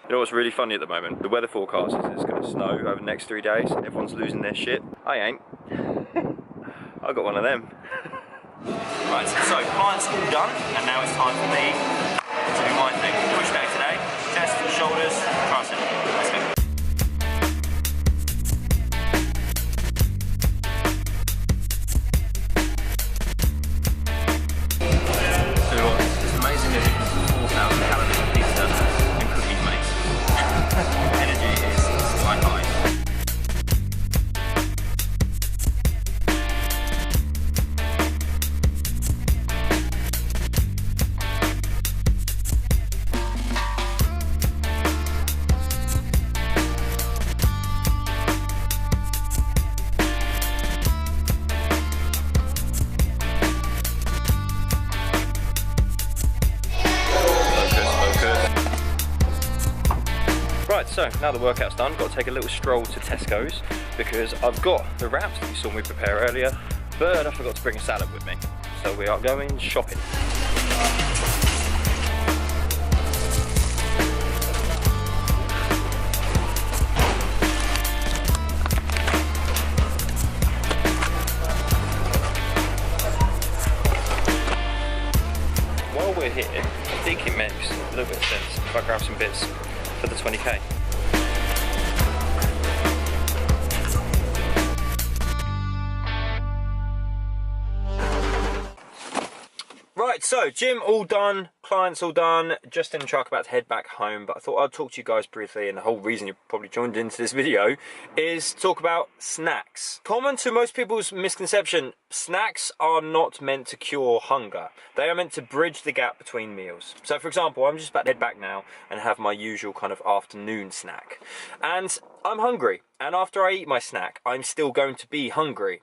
You know what's really funny at the moment? The weather forecast is it's going to snow over the next 3 days. Everyone's losing their shit. I ain't. I got one of them. Right, so client's all done, and now it's time for me to do my thing. Push back today, chest, shoulders, tricep. Let's go. Right, so now the workout's done, got to take a little stroll to Tesco's because I've got the wraps that you saw me prepare earlier, but I forgot to bring a salad with me. So we are going shopping. While we're here, I think it makes a little bit of sense if I grab some bits for the 20k. Right, so gym all done, clients all done, just in the truck about to head back home, but I thought I'd talk to you guys briefly, and the whole reason you probably joined into this video is to talk about snacks. Common to most people's misconception, snacks are not meant to cure hunger. They are meant to bridge the gap between meals. So for example, I'm just about to head back now and have my usual kind of afternoon snack. And I'm hungry, and after I eat my snack, I'm still going to be hungry.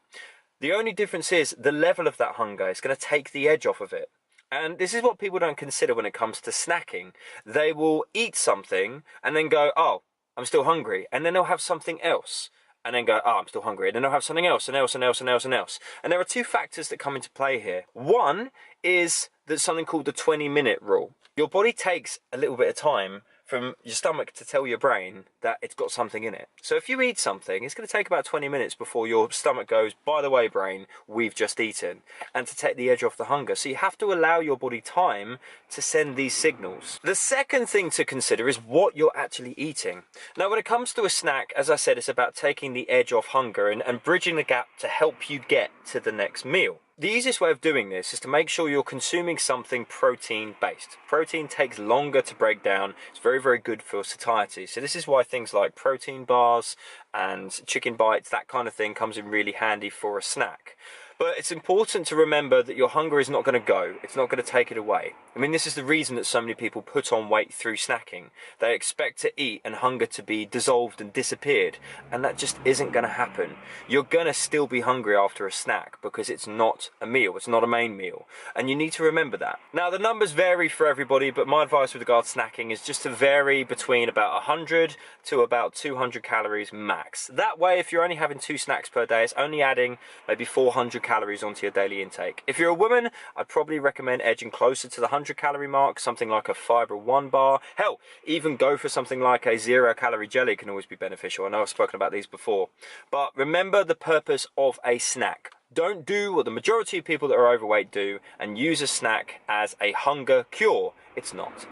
The only difference is the level of that hunger is going to take the edge off of it. And this is what people don't consider when it comes to snacking. They will eat something and then go, oh, I'm still hungry. And then they'll have something else. And then go, oh, I'm still hungry. And then they'll have something else and else and else and else and else. And there are two factors that come into play here. One is there's something called the 20-minute rule. Your body takes a little bit of time from your stomach to tell your brain that it's got something in it. So if you eat something, it's going to take about 20 minutes before your stomach goes, by the way, brain, we've just eaten, and to take the edge off the hunger. So you have to allow your body time to send these signals. The second thing to consider is what you're actually eating. Now, when it comes to a snack, as I said, it's about taking the edge off hunger and bridging the gap to help you get to the next meal. The easiest way of doing this is to make sure you're consuming something protein-based. Protein takes longer to break down. It's very, very good for satiety. So this is why things like protein bars and chicken bites, that kind of thing, comes in really handy for a snack. But it's important to remember that your hunger is not going to go. It's not going to take it away. I mean, this is the reason that so many people put on weight through snacking. They expect to eat and hunger to be dissolved and disappeared. And that just isn't going to happen. You're going to still be hungry after a snack because it's not a meal. It's not a main meal. And you need to remember that. Now, the numbers vary for everybody, but my advice with regard to snacking is just to vary between about 100 to about 200 calories max. That way, if you're only having 2 snacks per day, it's only adding maybe 400 calories onto your daily intake. If you're a woman, I'd probably recommend edging closer to the 100 calorie mark, something like a Fibre One bar. Hell, even go for something like a 0 calorie jelly can always be beneficial. I know I've spoken about these before. But remember the purpose of a snack. Don't do what the majority of people that are overweight do and use a snack as a hunger cure. It's not.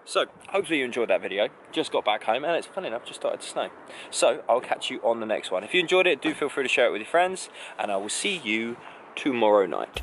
So, hopefully you enjoyed that video. Just got back home and it's funny enough, just started to snow. So, I'll catch you on the next one. If you enjoyed it, do feel free to share it with your friends and I will see you tomorrow night.